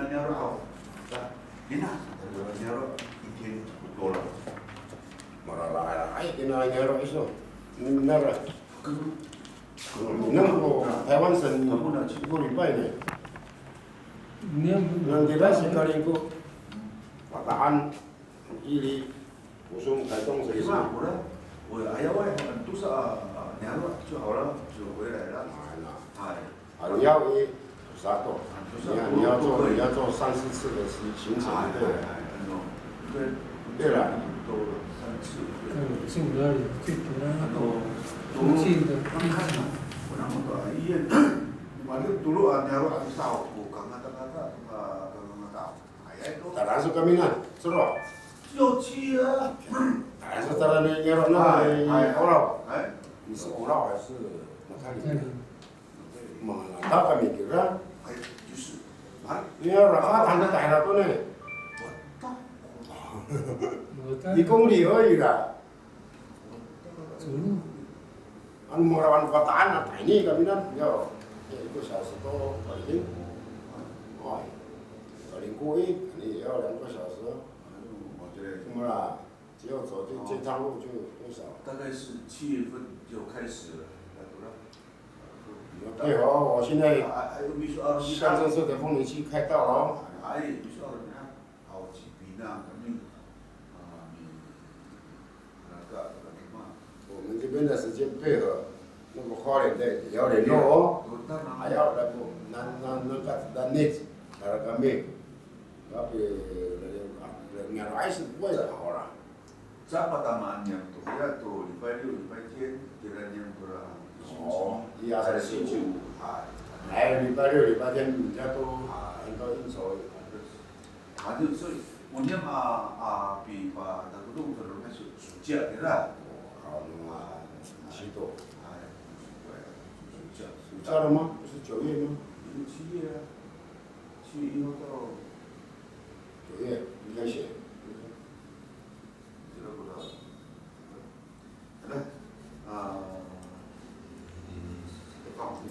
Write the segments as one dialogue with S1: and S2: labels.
S1: 那牛肉好，你那牛肉一天多了。
S2: Marala ay kinanyaro iso. Nara. Nang ko Taiwan san ko ripay ne. Nang dila si karin ko pataan ili usung kaitong sa isa.
S1: 我哎呀，我都是年了就好了，就回来了。
S2: 你要啥多？你要做3-4次的行程，对了。
S3: 性格里最主要重庆的
S1: 刚开始我那么多医院，完了dulu年了少，我刚刚到，哎呀都。
S2: 当然是革命啊，是吧？
S1: 有去啊。
S2: 还是在那里年了那欧老，你是欧老还是马卡里？嘛，大革命的啊。
S1: 就是，
S2: 你要让他谈的大了多呢。1公里而已啦。按Morawan kotaan nah ini kami kan ya itu 1 小时多paling oh paling kui ini ya 2个小时怎么啦只要走这趟路就多少
S1: 大概是7月份就开始了
S2: 对哦我现在象征式的风铃器开到了
S1: 好几笔呢
S2: 我们这边的时间配合那个花莲的也要联络哦，还要那内那kami tapi yang lain是不会的好了。
S1: Siapa tamannya tuh? Ya tuh礼拜六、礼拜天jalan-jalan berapa?
S2: Oh, 1、2、3、4、5。哎，礼拜六、礼拜天人家都很多应酬。
S1: 就所以我念比把那个弄的那是暑假对啦。
S2: 好，7多。暑
S1: 假
S2: 了吗？不是9月吗
S1: ？7月啊，7月1号到
S2: 9月应该写。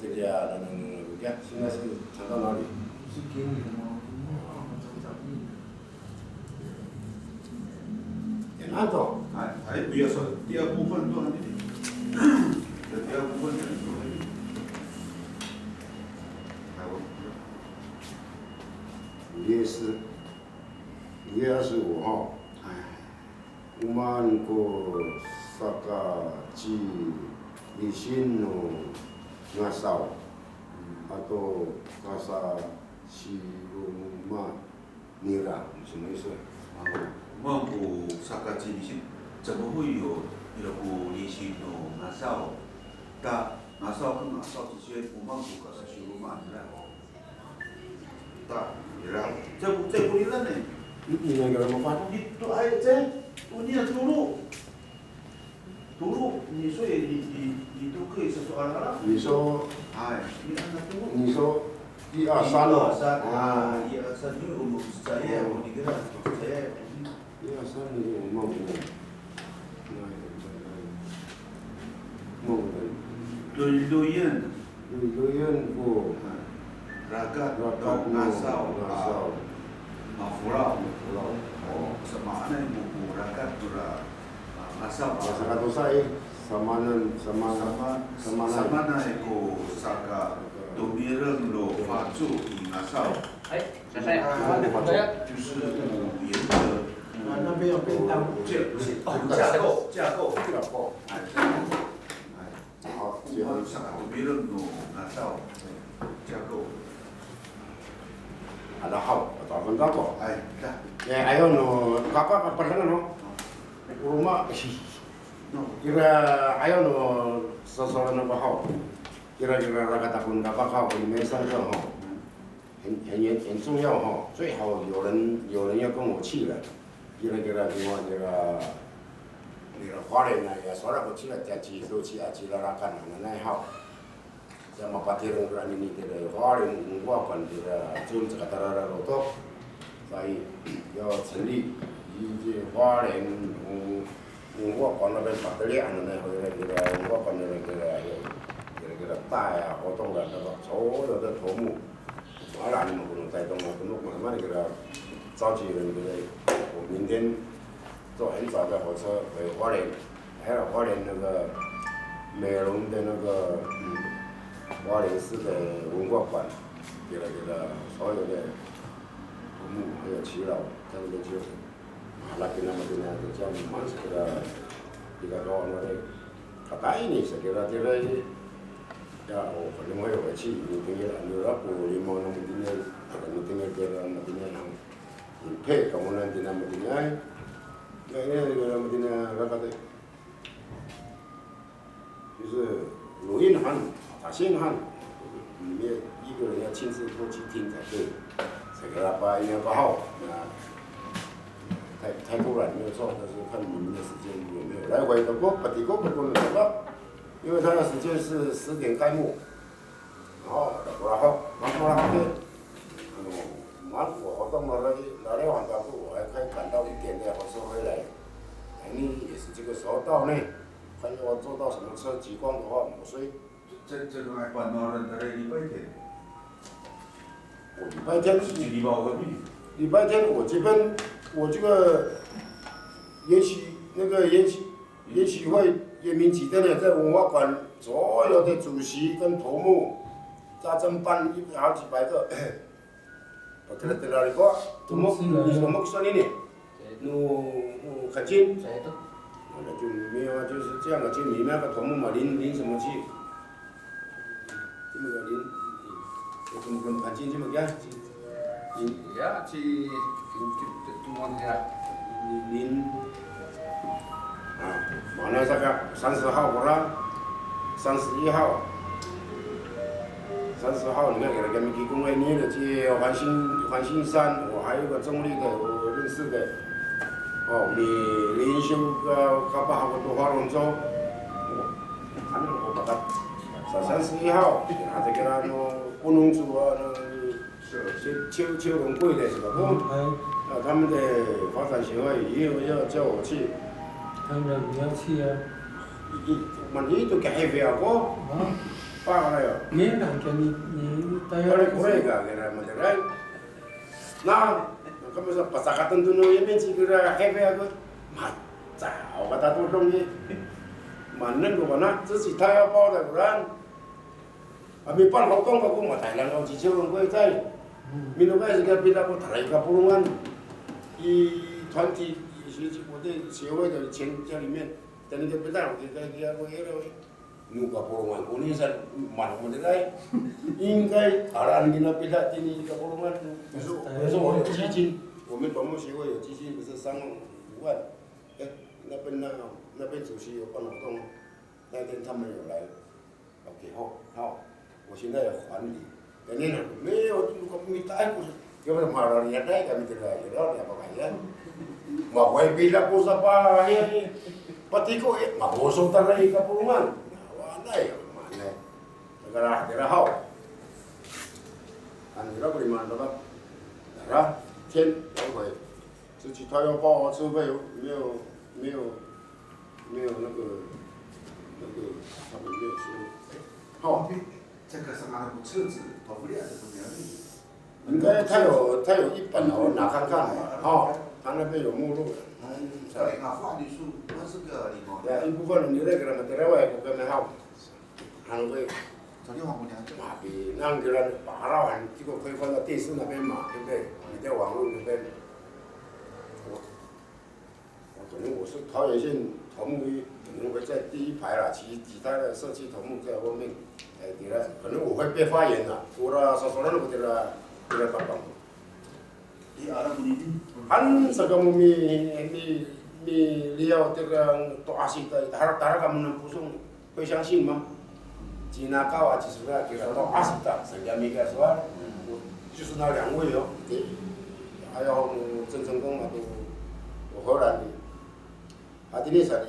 S2: 这家现在是谈到哪里？
S3: 是给你的吗？
S2: 简单走。
S1: 还不要说第2部分做那里，第2部分做那里。
S2: 5月25号。我们过Saka Cisino Ngasau atau Kasa Siluma Nira 什么意思？
S1: 曼谷萨卡基旅行怎么会有那个旅行到拿少？但拿少跟拿少之间，我曼谷可是修路嘛，对吧？对啦，这不离了呢。
S2: 你那个什么话？
S1: 你都哎这，你要吐露，你所以你都可以说说了。
S2: 你说，你说1、2、3哦。
S1: 1、2、3，因为我们saya，我你跟他saya。
S2: 1、2、3你我们
S1: Loyen
S2: ko
S1: Ragat Ngasau Pulau sama yang buku Ragat Ngasau
S2: sama
S1: ko Saka Domireng lo Facu Ngasau 就是5元的
S3: 那边有便当
S1: 架构
S2: 好，
S1: 最后上别人弄拿到架构。
S2: ada hal atau apa enggak kok?
S1: dah.
S2: Ya ayo no kakak kapan no rumah kira ayo no seseorang no hal kira-kira raga takun kakak kau ini mesang就哈很重要哈，最好有人要跟我去了，kira-kira gimana kira花莲啊，也说了我去了，再去都去了拉看那好。sama patirong berani ni tira warin ngwa kan tira jun sekatara roto sai yo sendiri di warin ngwa kan ada patri anu ne kira ngwa kan kira kira ta ya otong la da so da tomu 啊，你们不能带动啊，不能慢慢的给他召集人，对不对？我明天坐很早的火车回花莲，还有花莲那个美容的那个花莲市的文化馆，给他所有的土木还有耆老，他们就那边就叫蛮是给他搞那个，他答应你是给他ya o kalau mau ya sih mungkin anu aku lima enam mungkin kira yang pe kamu nanti nama dia ya ini nama dia apa tadi 就是录音函、打信函，里面一个人要亲自过去听才对，才给他把1月8号太突然没有错，但是看你们的时间有没有来回的过，不能走了。因为他的时间是10点开幕，然后我活动了那里晚上我还可以赶到1点的火车回来，你也是这个时候到呢，看我坐到什么车极光的话，我睡。
S1: 这个还办到了礼拜天。
S2: 我礼拜天
S1: 是礼拜5
S2: 礼拜天我这个研习会。叶明启的呢，在文化馆所有的主席跟头目，加整班好几百个，我在那里过，头目说你呢，看清，那就没有啊，就是这样的，就你那个头目嘛，领什么去？这么个领，有什么跟看清这么干？ya
S4: si cuma dia
S2: 领。完了这个30号过了，31号你看给他们提供了你的这环信山，我还有个中立的我认识的，你连续个8号多花龙舟，我把他31号，拿这个那布农族啊，秋龙会的是吧？他们的发展协会也有要叫我去。
S3: 他们不要去啊。
S2: itu kayak aku, apa ya?
S3: Ini nak ni
S2: Kalau mereka kira macam nah, kamu sa pasakatan tu no yemen si kira kayak aku, macam, kata tu dong ni, mana tu mana, 自己他要包的不然，没办好工aku mau Thailand kau cicil orang kau cai, minum air sekitar bila aku Thailand kapulungan, di 团体我的协会的钱在里面。但那个不但我给我那个努个普通话，我那是蛮我的来，应该按你那边的你个普通话，比如说我有基金，我们保姆协会有基金，不是3万，那边主席有办活动，那天他们有来，OK 好，我现在要还你，但你呢没有，如果没带过去，给我马上也带，可没得来，有了不开呀，我会比他不是吧呀。Pati ko mabusog talaga yung kapulungan. Wala mana. Nagkara hao. Ano ra bari man ba? Ra 天都会，自己他要报啊，车费没有那个他们没有说。好，
S1: 这个是俺不车子跑不了的不了的。
S2: 应该他有一本我拿看看嘛，他那边有目录。
S1: 对，俺法律书我是个地方。
S2: Ya, ibu kan ni dah kena terawai bukan mahal. Hang wei.
S1: 昨天我们俩就
S2: 马比那个人把了，结果可以放到电视那边嘛，对不对？你在网络那边，我可能我是桃园县头目，可能会在第一排啦，其他的社区头目在后面，给他，可能我会被发言啦，我啦说那个给他帮忙。Han sagamu mi liao terang to asita harap kamu nan pusung会相信吗？吉拿高啊，就是那给他到asita，人家没个说，就是那2位哦，还有郑成功啊，都我荷兰的，今天啥的，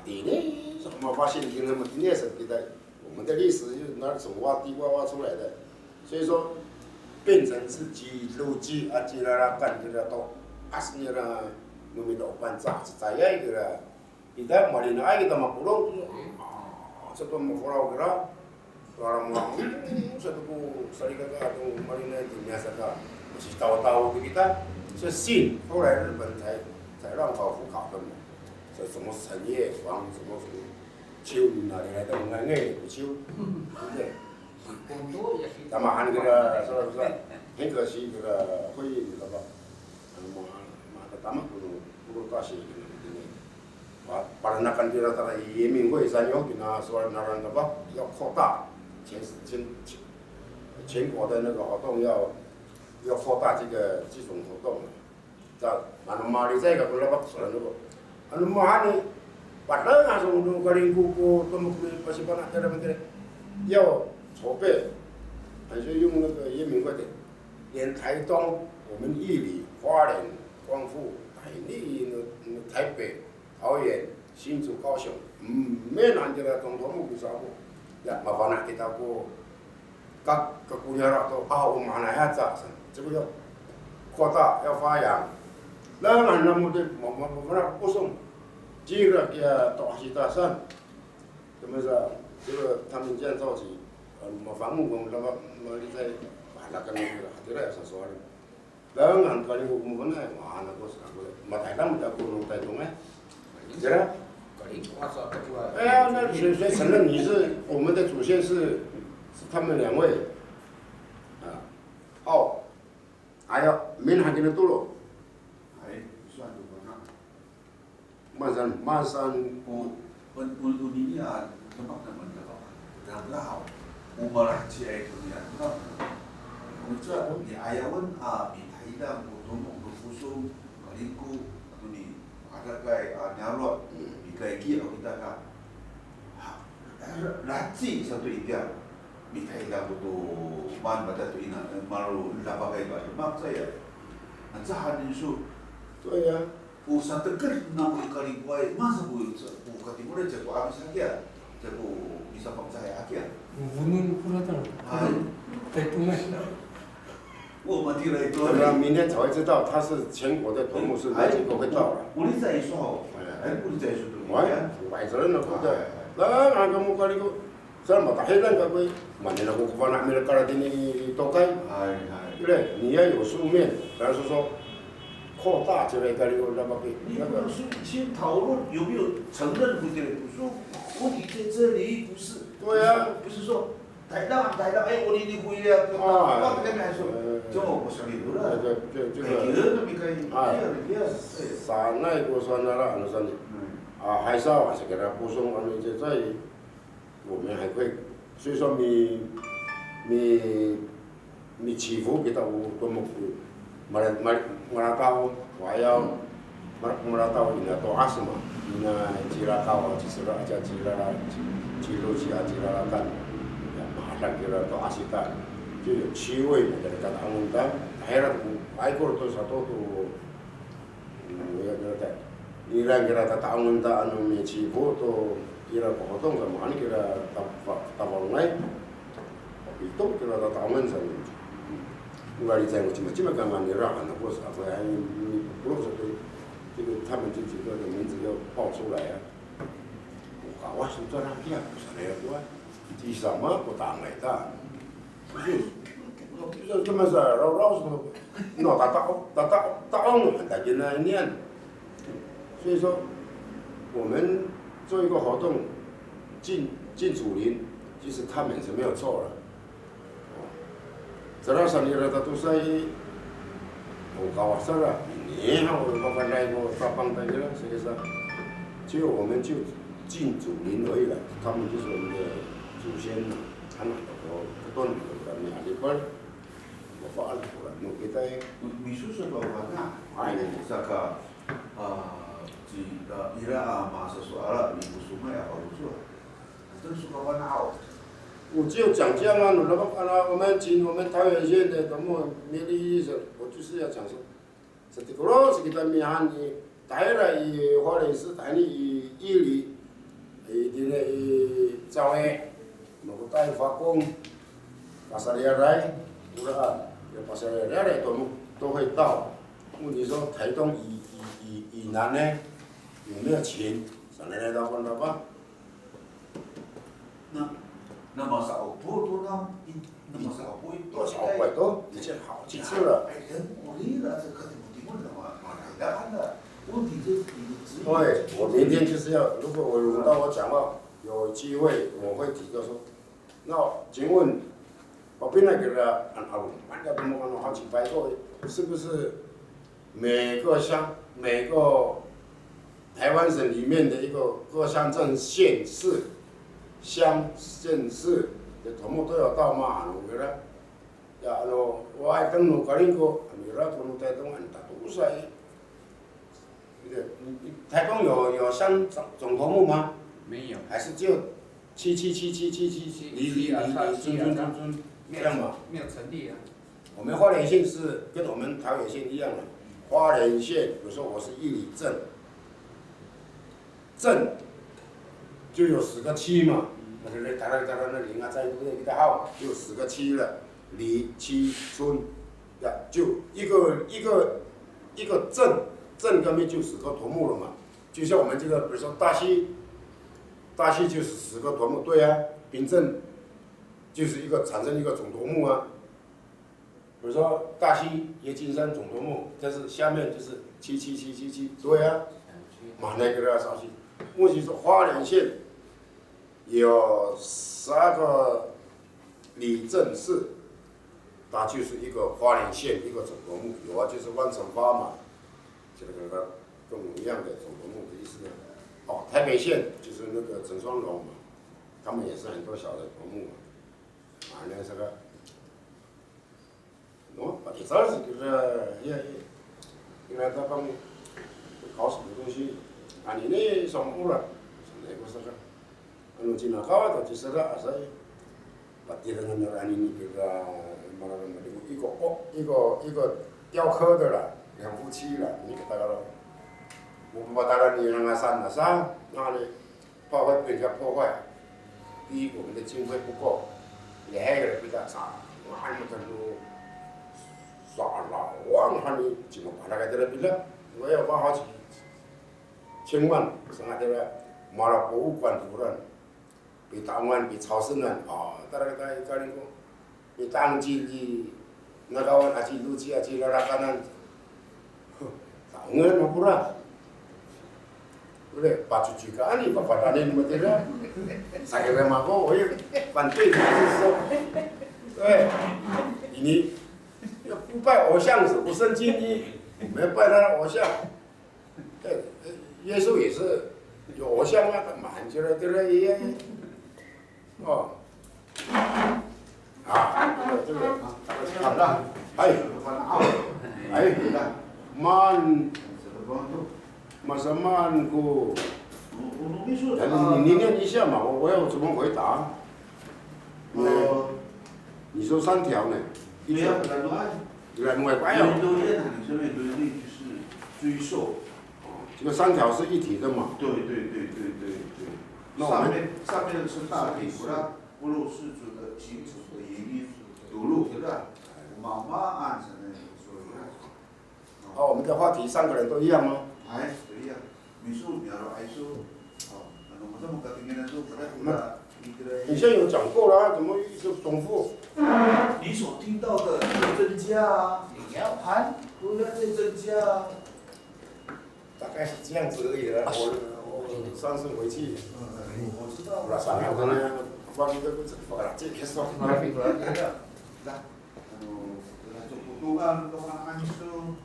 S2: 今天什么发现今天今天是给他，我们的历史又哪从地挖出来的，所以说。变成自己路基啊，这啦干这啦都，asli啦，我们老板咋样个啦？kita malin ay kita mapulong, sa to mapulaw kira, orang mau satu ku sari kakak atau marina itu biasa kakak masih tahu-tahu kita 是信，后来日本才让考复考的嘛，说什么陈叶黄什么秋哪里来的我们爱不秋，对不对？咱们按这个是不是？很可惜这个会议知道吧？妈的，咱们不大些把那看见了他的移民会上有给他说那人的吧，要扩大全国的那个活动要扩大这种活动。马里在个不拉巴说那个，马里把那种个人股都么不是把那这么的，要筹备，还是用那个移民会的，连台东、我们玉里、花莲、光复、台北、桃园、新竹、高雄，没难的了，总统目标不，呀，麻烦那给他过，各姑娘了都我马来还咋子，这个要扩大要发扬。那俺那么的，我那不送，这个给大西大山，怎么说？这个他们建造起，房屋工那么你在那个那个，这个是说的。那俺可能我们那那个是那个，台南的工农台东哎，是吧？哎呀，那谁承认你是我们的祖先是他们2位啊？还有闽汉的多了。Masan
S1: dunia tempat teman dalam lau umarah cie dunia tak macam di ayawan di Thailand untuk berfusung kaliku atau ni ada kai nyalot di kai kia kita kan laci satu ikan di Thailand untuk man pada tu ina malu dapat kai tu mak saya macam hadin su
S2: 对呀。
S1: 我上得更那么个里外，马上不个地方的这个阿米啥个，这个米啥房子还阿个。
S3: 우는 후라들. 대통령.
S1: 我们提了一个。
S2: 那明天才会知道他是全国的头目是哪几个会到了。
S1: 我的在说，我的在说的。
S2: 外国人了不对，那俺个木个那个，什么大黑人个鬼，嘛你那个古巴那边的搞的你都该，对不对？你要有书面，比方说。扩大这类个那么给
S1: 你不是先讨论有没有承认不对？我说问题在这里，不是。
S2: 对呀。
S1: 不是说台大，哎，我你回来，我跟你说，这我不是你了。这个。
S2: 山那个算了啦，那算的。海沙还是给他补充，这在我们还会，所以说你起伏给他有多么Maratao, Wayao, Maratao ini atau asma, ini Cirakau, Cisera aja Cirara, Cilo Cirarakan, ya mahal kira atau asita, jadi ciwi dari kata anguntan, akhirat aikor tu satu tu, ya kira kira kata anguntan anu cibo tu kira potong sama ani kira tabalungai, itu kira kata anguntan. 我里在我这么干嘛？你让俺那过啥子啊？你不用说这个他们这几个的名字要报出来啊！我是做那片，不是那个，第什么不当来的？就这么说，老说，那打大家来念。所以说，我们做一个活动，进祖林，其实他们是没有错的。 Terasa ni rata tu saya, kawasan lah. Ini hang bukan lain ko tapang tadi lah. Saya kata, 只有我们就进祖林而已了。他们就是我们的祖先呐，他们不断的你阿里边，我发了出来，弄给他。
S1: 秘书说bahwa saka ira masa soal ibu sungai apa lucu, terus suka warna
S2: 我只有讲这样啊，那么看了我们桃园县的什么名利意识，我就是要讲说，是这个咯，是给他们喊你带来以花莲市带你以义里，的那招诶，那个带发工，巴萨利亚来，不然巴萨利亚来都会到。问题说台东以南呢，有没有钱？上来到关了吧？
S1: 那那么少不多呢？那么少不
S2: 多少回都已经好几次了。
S1: 哎，人鼓励了，这肯定不听的嘛，来看的。问题就是你的职业。
S2: 对，我明天就是要，如果我轮到我讲话，有机会我会提到说，那请问，我本来给他按个怎么好几百个，是不是每个台湾省里面的一个各乡镇县市乡县市的头目都要到嘛？我啦，呀，我爱登录搞恁个，我啦头目台东安大都是。台东有乡总头目吗？
S4: 没有，
S2: 还是就七里村这样嘛？
S4: 没有成立啊。
S2: 我们花莲县是跟我们桃园县一样的，花莲县，比如说我是一里镇，镇就有10个区嘛，对不对？打那零啊，在那个号就10个区了，里区村，呀，就一个镇上面就10个头目了嘛，就像我们这个，比如说大溪就是10个头目，对啊，平镇就是产生一个总头目啊。比如说大溪叶金山总头目，但是下面就是7，对啊，马那个绍兴。问题是花莲县有12个里镇市，它就是一个花莲县一个总头目，有啊，就是万成发嘛。这个跟我一样的总头目的意思呢。哦，台北县就是那个陈双龙嘛，他们也是很多小的头目嘛。那这个，一早是就是因为他帮搞什么东西，你那上午了，那个是个，今天搞的就是了，所以把地上那你这个一个雕刻的了。2夫妻了，你给大家了，我们把大家你让他删，那里怕会被人家破坏。第一，我们的经费不够，你还有比他差，那你们都耍老王，那你怎么把那个在那边了？我要花好几千万，上那个买了博物馆图了，比档案比超市呢，大家讲，比当机的那个我拿去录制啊，去那个那。Nggak mau pura, udah pacu juga ani bapak tani ni betul saya memang kau, bantu ini 不拜偶像是不圣经的，没拜他的偶像。耶稣也是有偶像啊，他满起来对了也，这个好了，man masaman ku， 你念一下嘛，我要怎么回答？你说3条呢？
S1: 对呀，
S2: 另外还有。
S1: 面对业谈上面对立就是追溯。
S2: 这个3条是一体的嘛？
S1: 对。上面是大体，不入世主的清楚的原因，读入对吧？慢慢按成的。
S2: 我们的话题3个人都一样吗？
S1: 都一样。美术、描述、艺术，我这么个经验来说，不太多的。
S2: 你现在有讲过了，怎么一直重复？
S1: 你所听到的增加啊，你要盘不要再增加啊。
S2: 大概是这样子而已的。我上次回去，
S1: 我知道。
S2: 算了，可能我这个不了，这开始说。
S1: 来，做动案艺术。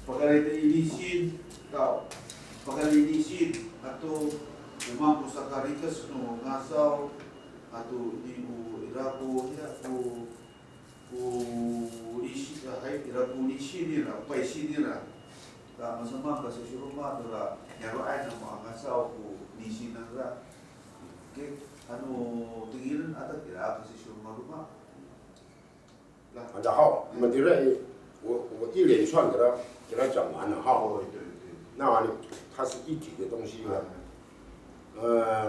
S1: Pagkalita ilisin, ato umang pusakarikas no ngasaw, ato di irapo ilisin nila, paisin nila. Masama kasi suruma dola, nyaro ay na mga ngasaw ko lisin nila. Okay, tingin at ira kasi suruma rumah.
S2: 然后我们觉得我一连串给他讲完了哈。
S1: 对。
S2: 那完了，它是一体的东西了。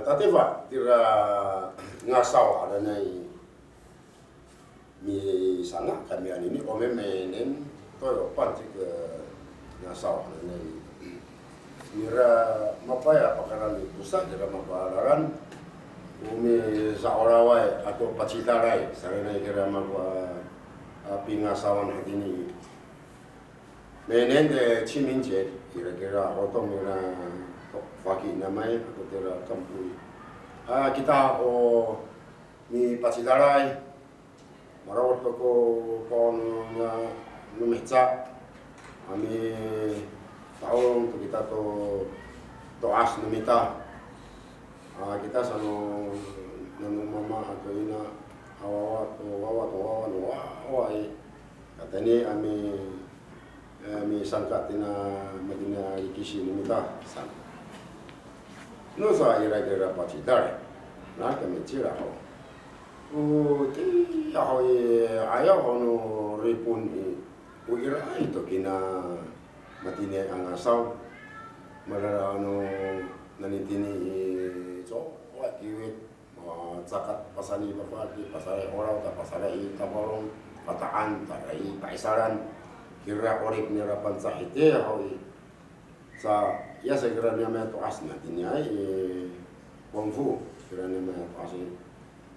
S2: 打比方，这个我烧瓦的那米上啊，看没有？我们每年都有办这个我烧瓦的那，mira mapa ya pakaran pusat dalam mapa laran umi seorawai atau pacitarai sarana kira makwa pingasawan ini menende ciminje kira-kira otong kira fakir namai atau kira kampui kita mi pacitarai marawat ko pon numeca kami tahun tu kita to as numita kita sano nanu mama atau ina awawa katanya ami sangkat tina madina ikisi numita san no sa ira pacitar na kami cira ho ti ayaw no ripun ira itu kina matine ang asaw marara nanitini kiwit zakat pasali bapati pasali orang tak pasali tabarong pataan tarai paisaran kira orip nirapan sa ite hawi sa ya segera niya to as natin niya kungfu kira niya to as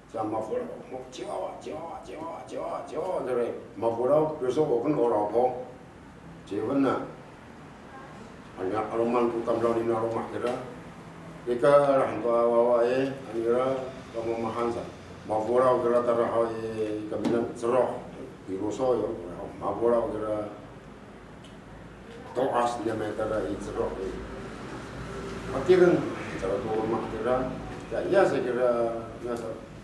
S2: sa mafura mo chihuahua dari mafura besok open orang po jewen na hanya aroman putam law di rumah kira ika ranto awawae angira pamamahan sa mafura kira tarahaw kabilang seroh piruso yo mafura kira toas dia metara seroh akiran cara to rumah kira ya saya kira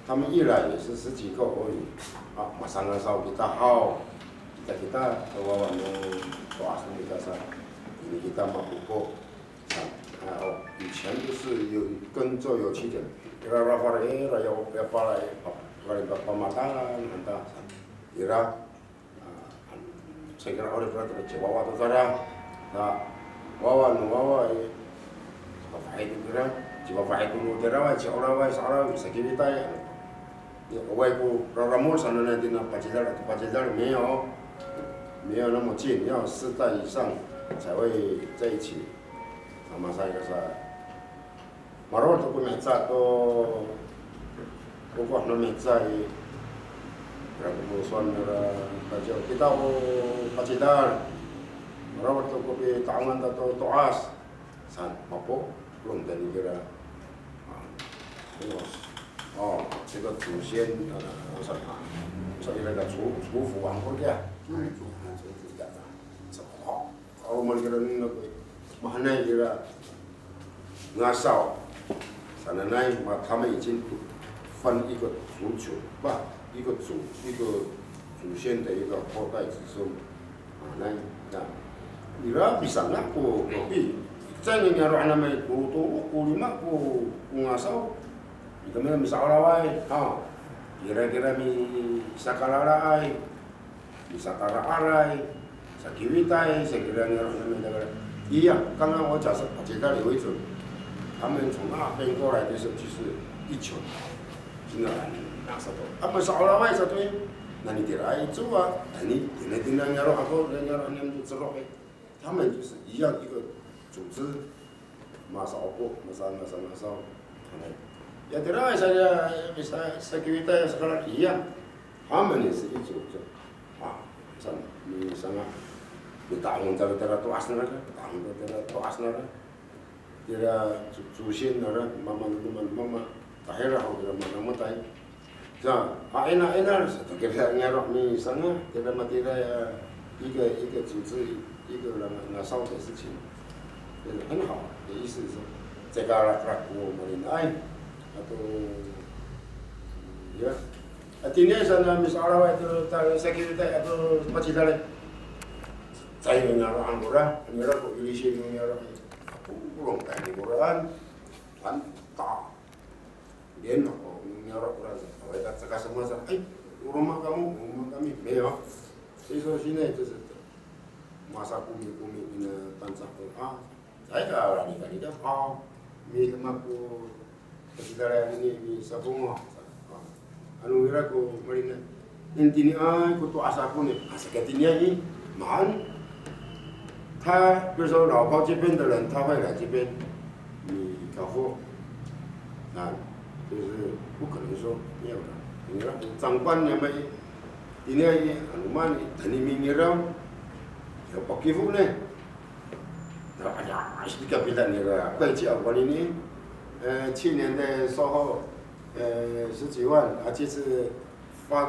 S2: kami ira ya 10几个而已masalah sao kita hau kita bawa toas kita sa ini kita mampu以前就是有跟着有起点，ira rafael ya para pemakanan anda ira saya kira oleh berarti Jawa atau cara wawa apa itu kira Jawa itu kira orang seorang bisa kita ya waiku ramul sana nanti na pacidar atau pacidar没有那么近，要4代以上才会在一起。sama saya rasa marot ko meca to ko no meca son bajo kita pacidar marot ko be tangan to toas san mapo belum tadi kira这个祖先saya kira祖父王国家kalau mereka mana kira ngasau sana naik mah kami izin分一个族群吧，一个祖先的一个后代子孙那ira bisa ngaku kopi jangan nyaruh nama kutu kulima ku ngasau kita mana bisa orawai kira-kira mi sakalarai bisa tararai sakiwitai sekira nyaruh nama iya，刚刚我假设简单的为准，他们从那边过来的时候就是一群，真的拿手头。们少了外头对，那你得来做啊，你听人家说人家就知道呗，他们就是一样一个组织，马少过，马少，ya tidak saya bisa kita sekarang iya, kami ini是一组织，misalnya ditanggung cara to asnara tanggung cara to asnara kira susin nara mama tahira ho kira mama tai ja enak kira ngarok ni sana kira matira ya 一个组织一个人拿烧的事情很好的意思是这个raku malinai atau ya artinya sana misalnya itu security atau pacitale saya nyaruh anggora, nyaruh kok ilisi nyaruh, belum tadi Quran, tak, dia nak nyaruh Quran, kalau kita cakap semua saya, rumah kami, meo, sini itu masa kumi ina tansah saya dah orang ni dah, mi lemaku, saudara ini mi sabungo, anu kira ko marina, intinya ko tu asaku ni, asakatinya ni, man. 他比如说老婆这边的人，他会来这边，你搞货，就是不可能说没有的。你看长官那么，今天阿鲁曼等你明年了，要不给付呢？哎呀，这个比咱那个会计啊，我的呢，去年的售后，10几万，啊，这次发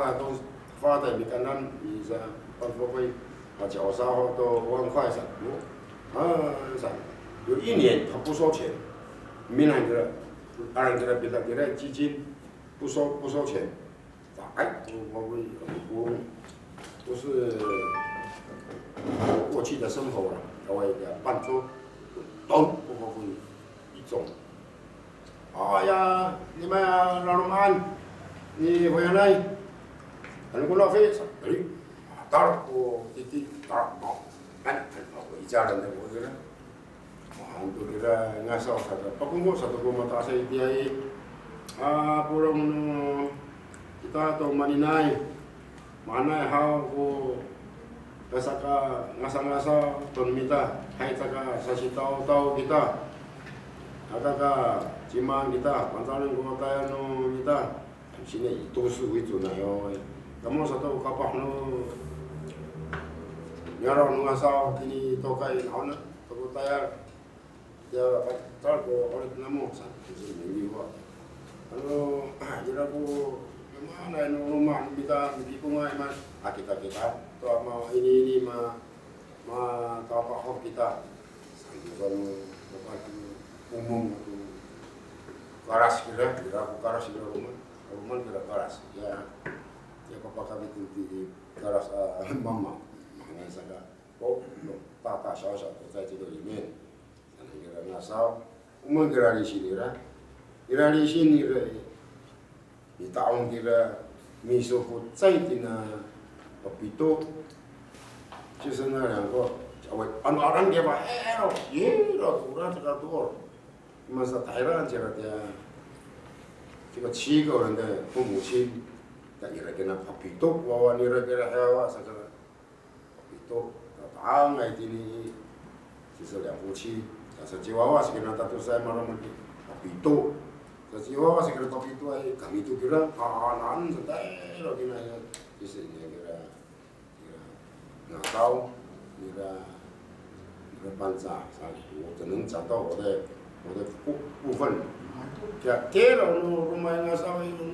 S2: 的比刚刚你说办复会，啊，缴售后都5万块噻，有1年他不收钱，闽南的，当然这个别的基金不收钱，哎，我都是过去的生活了，我也办桌，都不会一种。哎呀，你们老龙安，你回来，很多浪费，当然我弟弟当然好，我一家人的我觉得，我觉得那时候他的，不过我satu rumah tak saya dia, purong kita to maninay, manay how ko kasaka ngasa-ngasa ton mita, hay saka sa sitaw kita, akaka cimang kita, pantalan ko tayo no kita, sini itu su itu na yo, kamu satu kapah no, nyarong ngasa kini tokai naon, toko tayo, dia tal ko oleh namo sa, itu minggu ko, jadi aku mana no rumah kita di pungai mas, kita to mau ini ma kapah kita, bukan umum itu karas kira aku karas kira rumah kira karas ya kapah kami di karas mama makanya saya tata 小小的在这个里面，kira ngasau umum kira di sini lah kira di sini di tahun kira miso在的呢，Papito， 就是那2个，orang dia bah, turun teratur, masa Thailand这个7个人的父母亲，但kira-kira Papito， bawa kira-kira hewa segala Papito， datang ini， 就是2夫妻，但是Chihuahua sekitar satu saya malam lagi Papito。Chihuahua sekitar Papito kami itu kira kanan santai loh kira就是kira Natal kira搬家，我只能找到我的部分。Kira rumah yang asal itu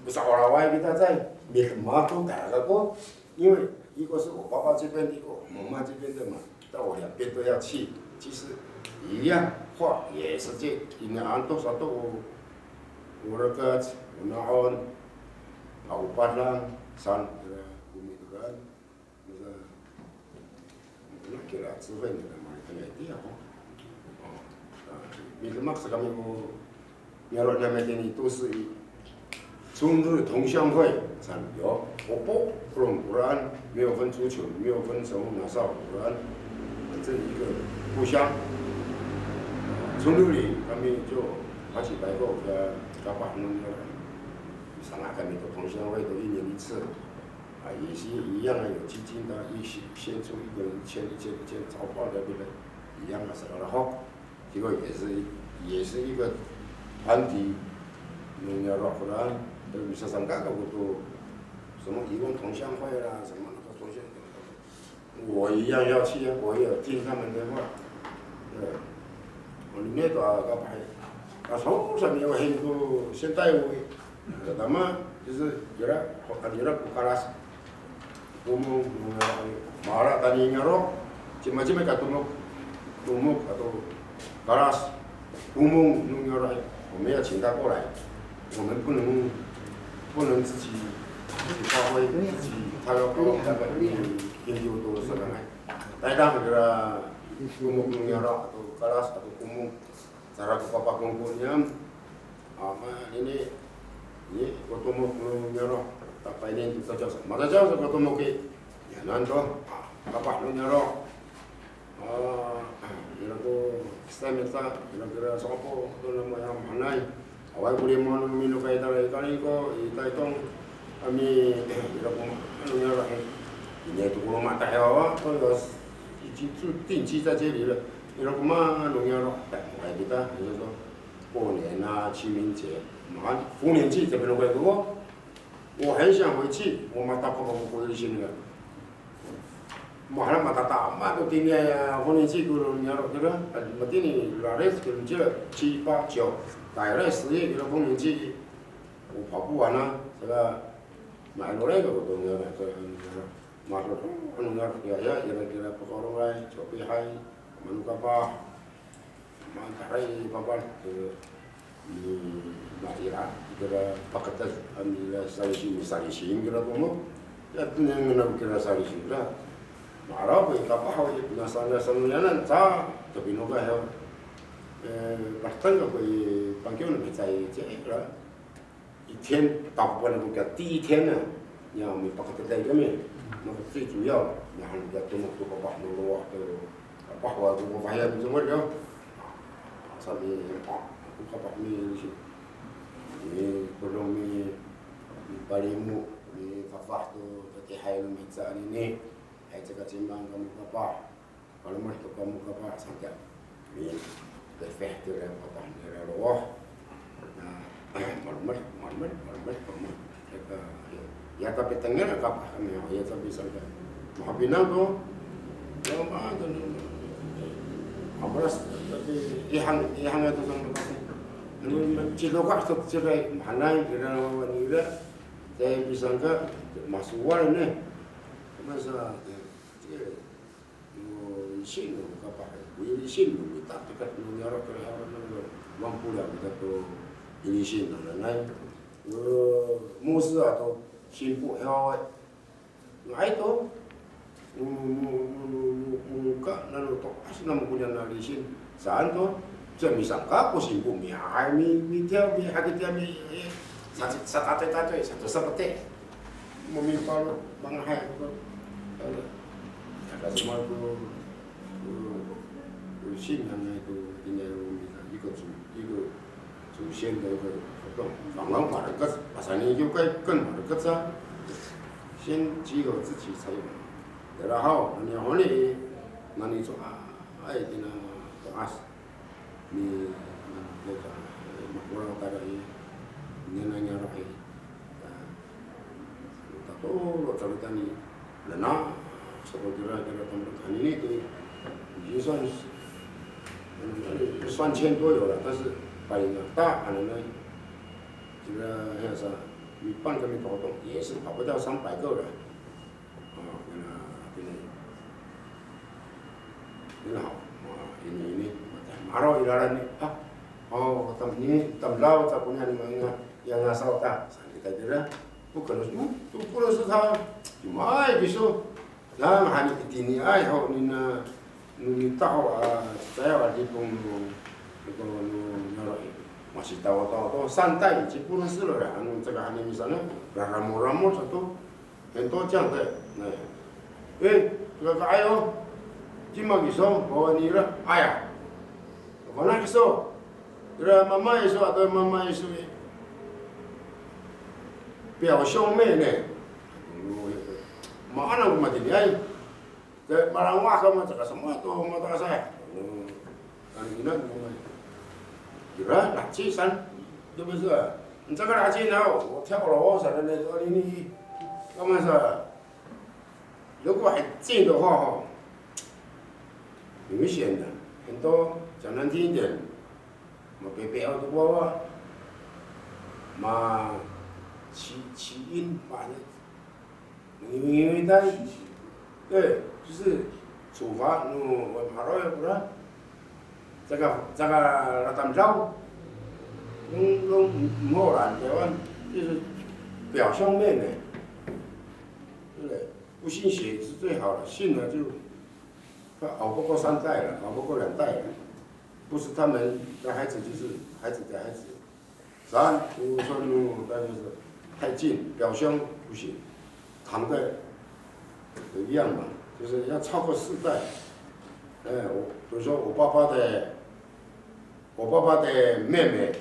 S2: seolah-olah kita在缅甸都改了过，因为一个是我爸爸这边，一个我妈这边的嘛，但我2边都要去，其实一样话也是这，因为按多少都urut unaon kaupan lang san bumi duran kira 智慧的嘛，可能dia Bila maksa kami ko nyarot namin din itu si 中日同乡会有我from Quran 没有分族群，没有分什么哪少 Quran， 反正一个故乡。从这里kami就好几百个kapah弄的，上海kami的同乡会都1年1次，也是一样有基金的，先出1个人签钞票的，对不对？一样的是然后结果也是一个团体，弄了不然都bisa sangka kalau itu 什么义工同乡会啦，什么那个同乡会，我一样要去，我也有听他们的话，我里面都搞牌，从上面我很多现代舞，pertama就是kira bukaras, umum malah tadi nyerok, macam-macam kata tumuk atau karas, umum nyerok， 我们要请他过来，我们不能自己发挥，自己他要跟我们研究都是来，带他们kira umum nyerok atau karas atau umum cara papa kumpulnya, ini ketemu nyerok, apa ini kita jauh, masa jauh ketemu ke, ya nanti papa nyerok, aku minta kira-kira sopo tu nama yang mana, awal boleh mau minum kayak tadi ko, itong kami kira nyerok ini itu kalau mata hewa, kalau 已经定居在这里了，kira rumah nyerok, kayak kita, jadi 过年啊、清明节，丰年祭这边的回国，我很想回去，我嘛打不回去了。马上打，马都今年丰年祭过了，你要对了，没今年6月可能就7、8、9，大概10月就丰年祭，我跑不完了，这个买落来个活动了，这马上可能要ya pokok orang coba hai manuka apa mantarai papan ke daerah kira paketas ambil salisi kira komo ya tu yang nak kira salisi lah marah boleh apa hal nasanya semuanya sa tapi noga ya bahkan boleh panggil nak percaya je lah 一天大部分的国家第一天呢，你要没把它带个面，那个最主要的，然后人家多把那个把我发现不怎么了，上面把米去，你不容易，你把你木你发都这还有米子你还这个金棒kamu apa，kalau mau itu kamu apa sampai你efek tu lah apa ni lah loh。Malmat, ya tapi tengah apa kami ya tapi sampai mahabinang tu, ya mah tu, abalas tapi ihang itu sampai kasi, ini cilo kat tu cilo mana kira ni lah, saya bisa ke masuk wal ni, masa isin apa, isin kita dekat negara kerana mampu lah kita tu. 一线的人来，牧师啊都进步好的，爱都，muka lalu to asal nama punya nalisin, saan to, jadi sangka aku sibuk mi, mi dia mi hati dia mi, satu seperti, mami kalau bang hai tu, ada semua tu, sin yang itu ini ikut 祖先的活动，反而把那个把山里就该更好的个子，先只有自己才有。然后你后来，那你说哎的呢，你那个我让大家你那样来，但都我这个你人呐，说到这个他们看你的，已经算1000多有了，但是。 paling tak anu kira yang Mipan kami potong,也是跑不到300个人，ini好，ini marah ilaran ni, tamlau tak punya ni yang asal tak, kita kira bukan tu pun sudah, cuma besok, dah hari ini ay ho ni tahu saya wajib pun masih tahu santai, cipu nasi loh ya. Anu cakap ni misalnya ramu satu, entah jang deh. Kalau ayo, cuma kisah bawa ni lah ayah. Mana kisah? Kira mama isu atau mama isu ni, 表兄妹呢？mana aku mati ni ay? Marang wah kamu cakap semua tu mata saya. Kan gina kira laci san, tu betul. Entah kan laci now, saya kalau saya ni ini, kamu saya, 如果很近的话，明显的很多讲难听一点，北澳的话，嘛起因把那，因为他，对，就是处罚我马路也不然。 jaga latam jauh, mau orang Taiwan 就是表兄妹呢，对不对？不信邪是最好的，信了就熬不过3代了，熬不过2代了，不是他们的孩子就是孩子的孩子。3，我说那就是太近，表兄不行，堂的都一样嘛，就是要超过4代。比如说我爸爸的妹妹，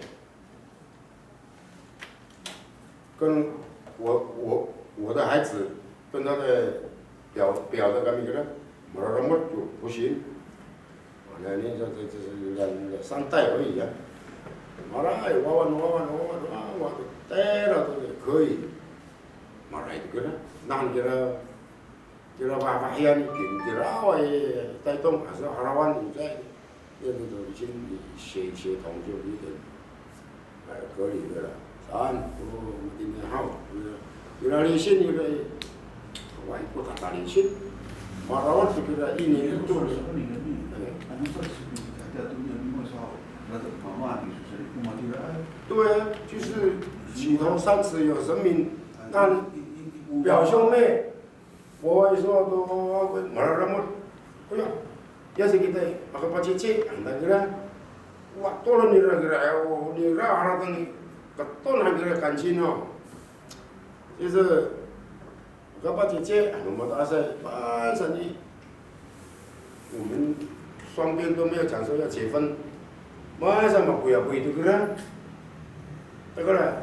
S2: 跟我的孩子，跟他的表的干那个，没就不行。那你这是3代而已啊。马来娃带了都可以，马来这个呢，那这个娃现这个带动还是哈拉湾在，这个都已经协同就有点，可以的了。今天好，有了理性，有了，我也不大理性，马拉湾这个一年都做了。对啊，就是举头三尺有神明，那表兄妹，我说都马拉么，哎呀，要是kita apa cece, anda kira, waktu lo nira harap ni, keton nira kancing ho, 就是apa cece, anu mata saya, pas ni, 我们双边都没有讲说要结婚。马上嘛，不要对个啦，这个啦，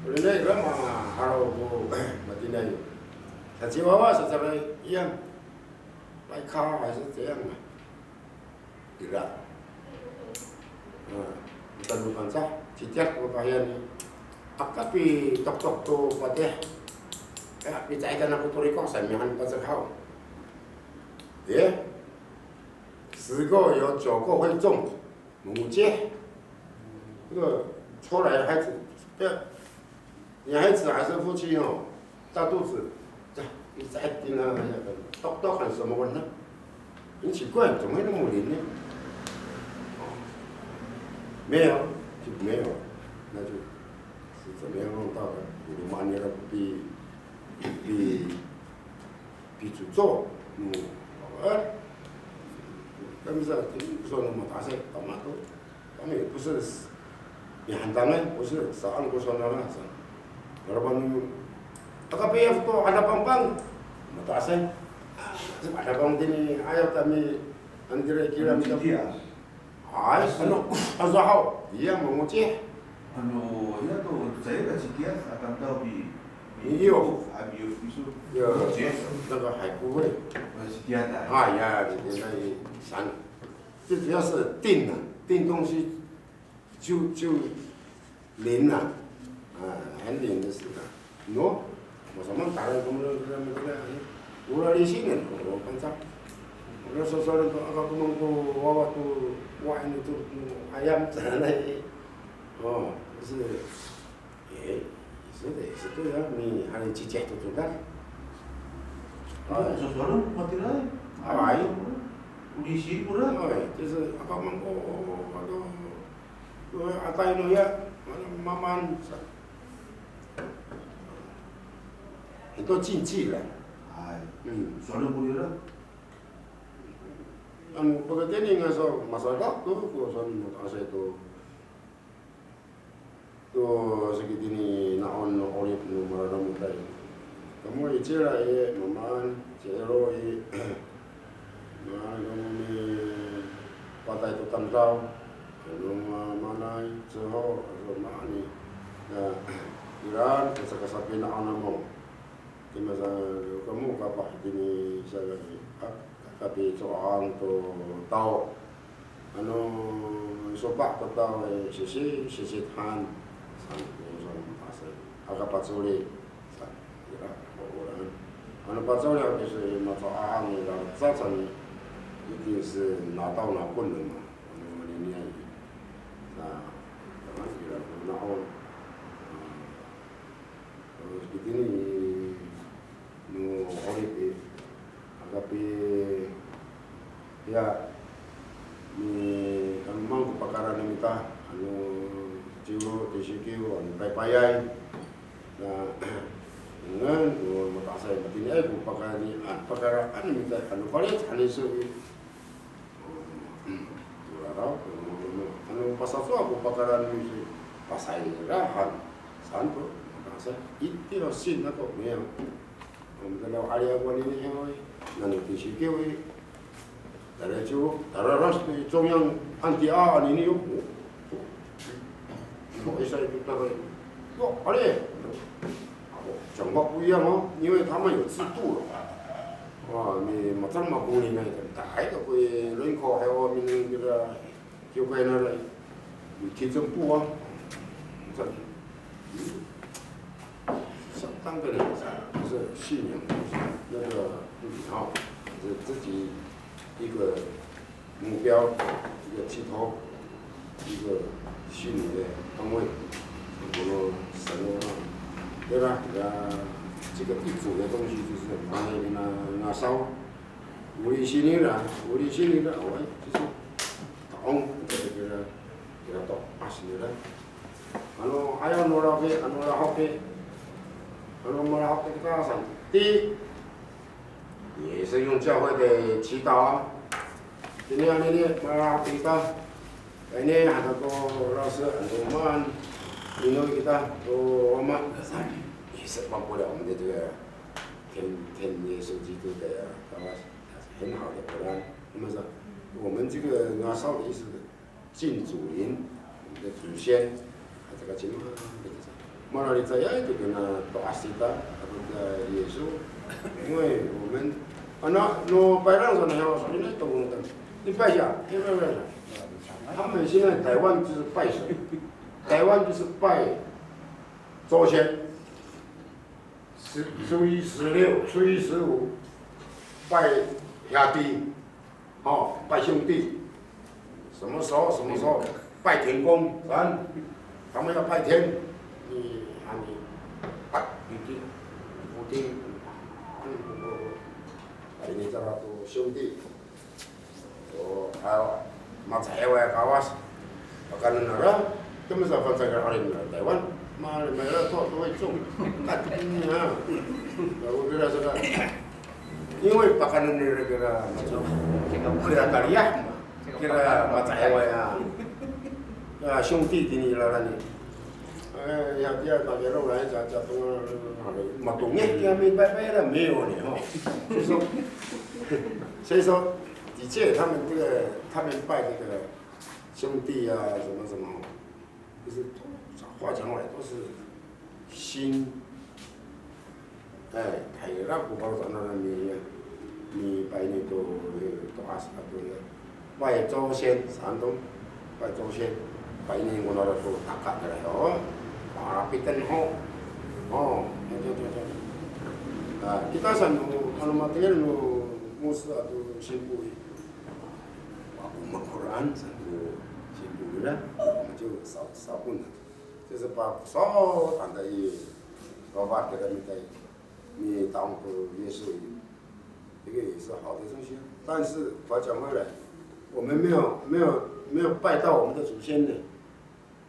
S2: 人家个嘛，哈喽不，嘛今天，他吉娃娃是怎么一样，来卡还是这样嘛，对啦，bukan bukan sah, setiap pakaian akapi tok tu patih, dicaikan aku tu rekod samihan pasal kau, 10个有9个会中。母戒，这个出来的孩子，女孩子还是夫妻哦，大肚子，你再盯啊，都喊什么问呢？很奇怪，怎么会那么灵呢？没有，就没有，那就是怎么样弄到的？我妈那个比诅咒，但是不说那么大声，干嘛都，他们也不是也很当然，不是少按过说那个是，要不然AKPF tu ada pampang, mata asing, ada pang ini ayat kami kira macam
S1: dia.
S2: Azahau dia mengucih.
S1: Ya tu saya dah sekian akan tahu di
S2: Iyo.
S1: Isu.
S2: Ya,那个海不会。
S1: sekian dah.
S2: 呀，这个三，最主要是定啊，定东西就灵啊，很灵的事啊。喏，我什么打了我们无了理性的，我刚才，我说的aku nunggu waktu wah ini tuh ayam sana就是是对啊，你还有季节都做干。
S1: Sesuatu mati lah. Kondisi pura.
S2: 就是aku mangko atai no ya,慢慢很多禁忌了。
S1: Soalnya boleh lah.
S2: Pagdating nga sa masyarakat, kung saan mataas ito, sige din naon no ulit no mararamon tayo. Kamu icira maman, cero ni patay to tantaw, manay, seho, mani, Iran, kasabi na ano mo. Kaya sa kamu kapah din sa tapi soal tu tahu, anu sopak tu tahu sisi tan, agak pasuli, anu pasuli apa sih macam ang ni lah, sahaja ini是拿到拿棍的嘛，anu ini nah, kira naon, begini nu orip agapi ya ni kamang kupakaran ni mita anu jiwo tisikiw anu paypayay na ngan mata saya batini ay kupakaran ni pakaran anu mita anu palit anu so turaraw anu pasaso kupakaran ni pasayrahan santo mata saya itiro sin ako ngayon kalau area gua ini nanti disikiwi dari itu teraras di yang anti A ini yuk kok bisa itu terus yuk area jangan punya mau因为他们有制度了哇你macam macam ini nih tak ada kue lingko hewan ini kita coba ini 体政部啊，这相当的就是信仰，那个是自己一个目标，一个寄托，一个心理的安慰，我神啊，对吧？这个一组的东西就是那烧，无理心理的，我就是懂这个懂asli lah. Ayaw nulabi, hoki, hoki kita santi， 也是用教会的祈祷啊。今年hoki kita， ini ada rasa rumah ini kita rumah， 也是帮不了我们的这个天耶稣基督的很好的果然。那么说，我们这个拿烧的意思，敬主灵，我们的祖先，这个情况，malah dicaya itu kena doa kita kepada Yesus， 因为我们no拜上呢，要说那都不能，你拜下，你拜下。他们现在台湾就是拜神，台湾就是拜祖先，初一16，初一15，拜兄弟，拜兄弟，什么时候拜天公，他们要拜天，你拜父亲，ini salah satu兄弟，还有cewek kawas， bahkan negara， 根本上放在哪里呢？台湾，妈的，买了都会中，干啊！我觉得这个，因为bahkan negara macam kita kalian嘛， kita cewek兄弟ini lah ni， yang dia tak kira orang cacat matungnya dia明白了没有呢？所以说，的确他们拜这个兄弟啊，什么，就是话讲回来都是心，还有那古巴在那你拜你都阿斯都拜祖先，山东拜祖先，拜你我那都打卡的了pitan kita kalau material musuh atau simpu Al-Quran satu simpu lah， 就少混了，就是把所谈的老板给他们你当个耶稣，这个也是好的东西。但是话讲回来，我们没有拜到我们的祖先呢。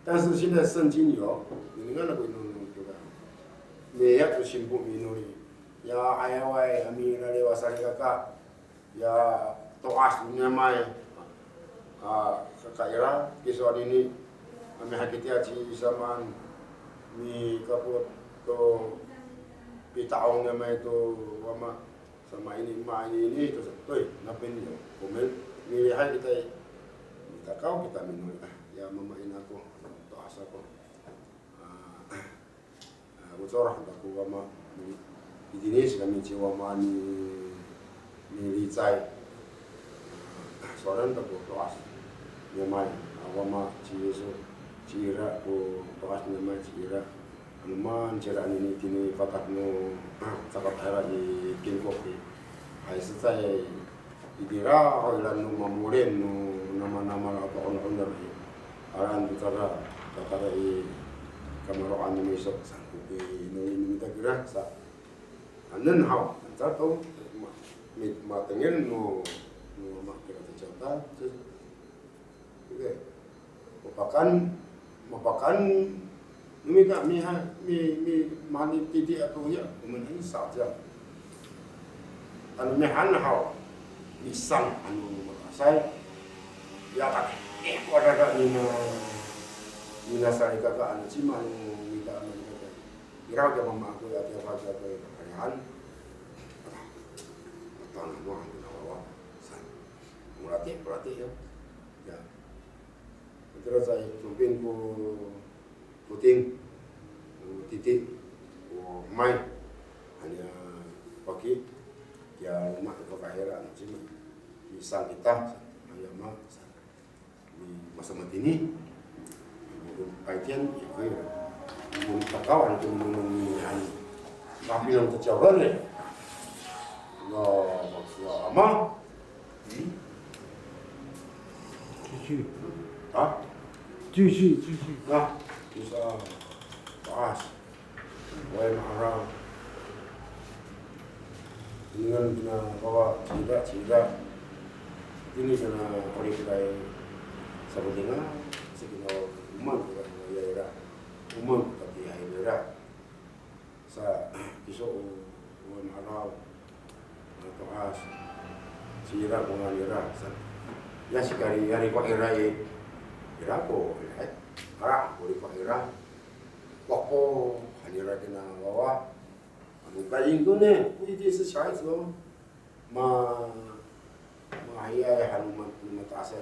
S2: 但是现在圣经有，你看那个对吧？每一个信不迷路的，呀哎呀喂，阿弥那里瓦萨里嘎嘎，呀doa semuanya kakak Ira kisah ini kami hakiti aci zaman mi kaput to pitaong namanya itu wama sama ini itu tuh napin yo komen nilai kita kau kita minum ya mamain aku doa aku ucorah aku wama di jenis kami ciwama ni licai soalan tak doa nyamai awama ciyesu cira ko doa nyamai cira anuman cira ini kini fakat no sakat hara di kinkok hai setai idira hoilan no mamulen no nama-nama apa on-oner aran bicara kata kamaroan ni besok sanggup no minta kira sa anen hau satu matengin no mak kira tercatat oke merupakan minta mi mani titik atau ya kemudian saja anu mehan hau misang anu merasai ya kan pada nina saya kata anu cima minta anu kata kira ke mama aku ya tiap hari ke perayaan tanah nuang nawa san berarti ya terus saya tumpin ku puting titik ku mai hanya pagi ya rumah kekairan cuma misang kita hanya mah di masa ini 白天也可以了。我们打高完就弄马比龙的脚了嘞。阿妈，
S3: 继续
S2: 啊，
S3: 继续
S2: 啊，就是我也马上，dengan bawa cerita, ini kena oleh kedai sabotena, sekitar umum kita ya umum tapi ya sa kisah orang Arab atau sira orang Arab ya sekali hari kau era ko ara boleh kau era kau hari kena bawa kain tu ni, ini是小孩子哦，还Hanuman asal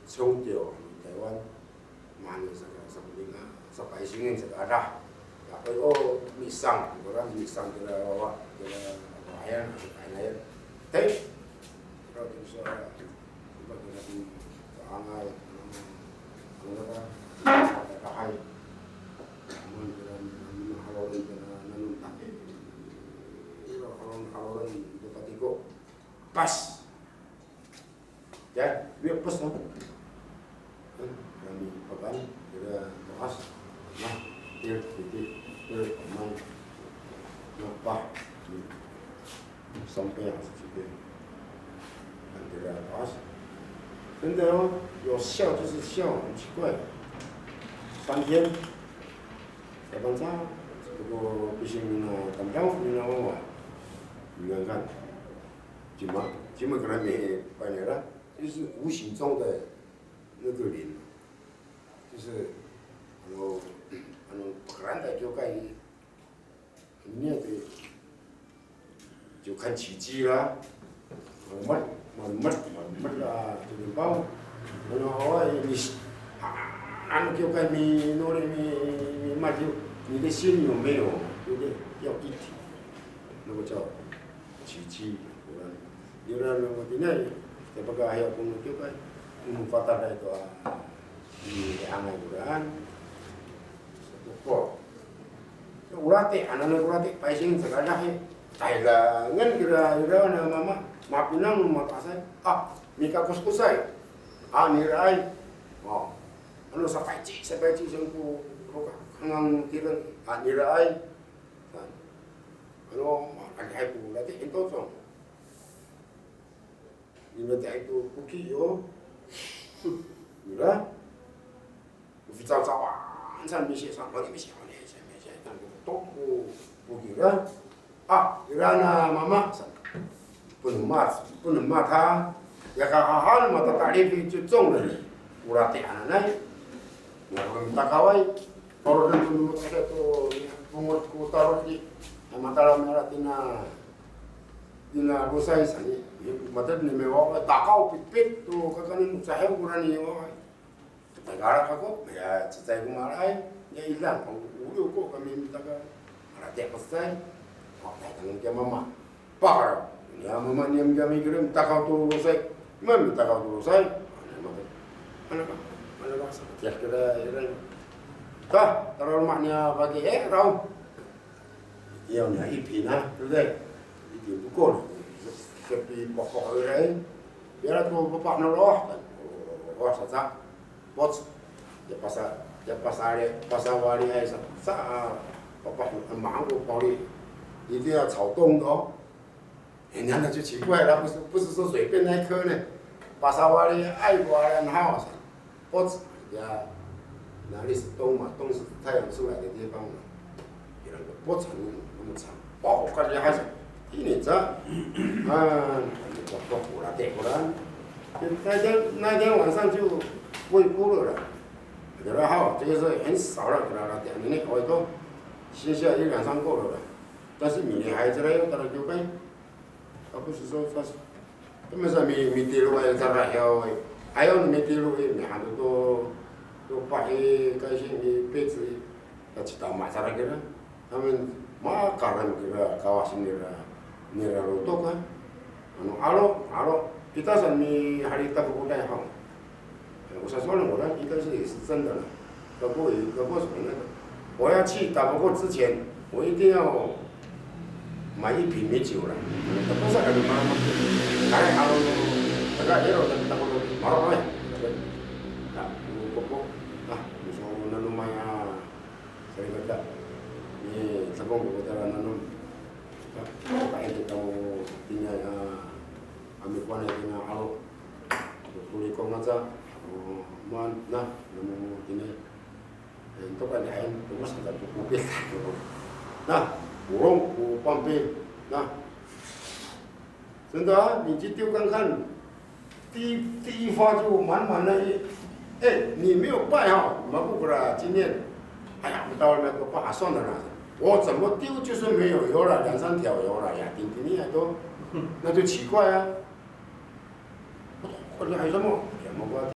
S2: 冲掉台湾，mana sebenarnya sampai sini ada. Apa misang, orang misang kita bawa kita bahaya, lain. Tapi kalau bisa kita angai, anggota kahai, orang dapat ikut pas, ya, dia pas lah. Kami pakai kita bahas, nah, dia main nampak sampai situ, kita bahas. 真的哦，有笑就是笑，很奇怪。3天，下班早，不过不行等丈夫我。你看，怎么可能没半年了？就是无形中的那个灵，就是可能的就该面对，就看奇迹啦，mất là từ bao, nó hỏi mi ăn kêu cái mi nó đây mi mà kêu你的心有没有？对不对？要一体，那个叫奇迹。有人我今天在不个还要跟我叫个，发达来多di angai Quran. Ko. Urate anak urate paising sekadar taiga ngan kira na mama mapinang matasay mika kuskusay nirai ano sa paici siyang po hangang tiran nirai ano makalihay po natin ito so dinatay ito puki yo mira ufitsaw-tsawan san misi san pati misi tok puki ra irana mama puno mata ya kakahal mata tarifi cucung urate ananay ngayon takaway kalau dan puno mata to pungot ko tarot di mata lamera tina rusay sani mata ni mewa takaw pipit to kakanin sahay urani yo tagara kako ya cicay kumaray ya ilang ulo ko kami taga arate pasay tangan kaya mama pakar ya mama niam kami kirim takaw to rusay mami takaw to rusay ano ba ya kira taruh rumahnya pagi raw iya na ipina tuh itu bukan tapi pokok orang biar tu bapak noloh saja bos ya pasar wali hai bapak忙我保利一定要炒动的哦，人家那就奇怪了，不是说随便那颗呢，巴沙瓦里爱国人好，不呀，哪里是东嘛？东是太阳出来的地方嘛，有那个不长那么长，我感觉还是一年长，都苦了，对不啦？那天晚上就喂咕噜了，给他好，这个是很少了，给他了点，明天搞一个，剩下1、2、3个了。但是明年孩子来要打就该，不是说他是，他们说没地路哎，咋个还要没地路哎，没喊都把该些没辈子，他知道马啥来个，他们马karan kira kawasan nira rotok kan, alo kita sami hari tak berkudai hang, usah soal orang kita sih真的了，如果我要去打不过之前，我一定要买一瓶米酒了。不是很麻烦，来好，大家一路等我马上来。啊，我啊，你说那弄嘛呀？saya kata ni sabong kita nanam kayak kita mau punya ambil kuan dengan alo kulit kong aja man nah namu ini itu kan lain terus kita cukup nah burung pampi nah 真的啊，你去丢看看，第一发就满满的，哎，你没有拜哈，马不啦，今天。哎呀，我到那个划算的了，我怎么丢就是没有油了，2、3条油了呀，顶你还多，那就奇怪啊。我还什么？什么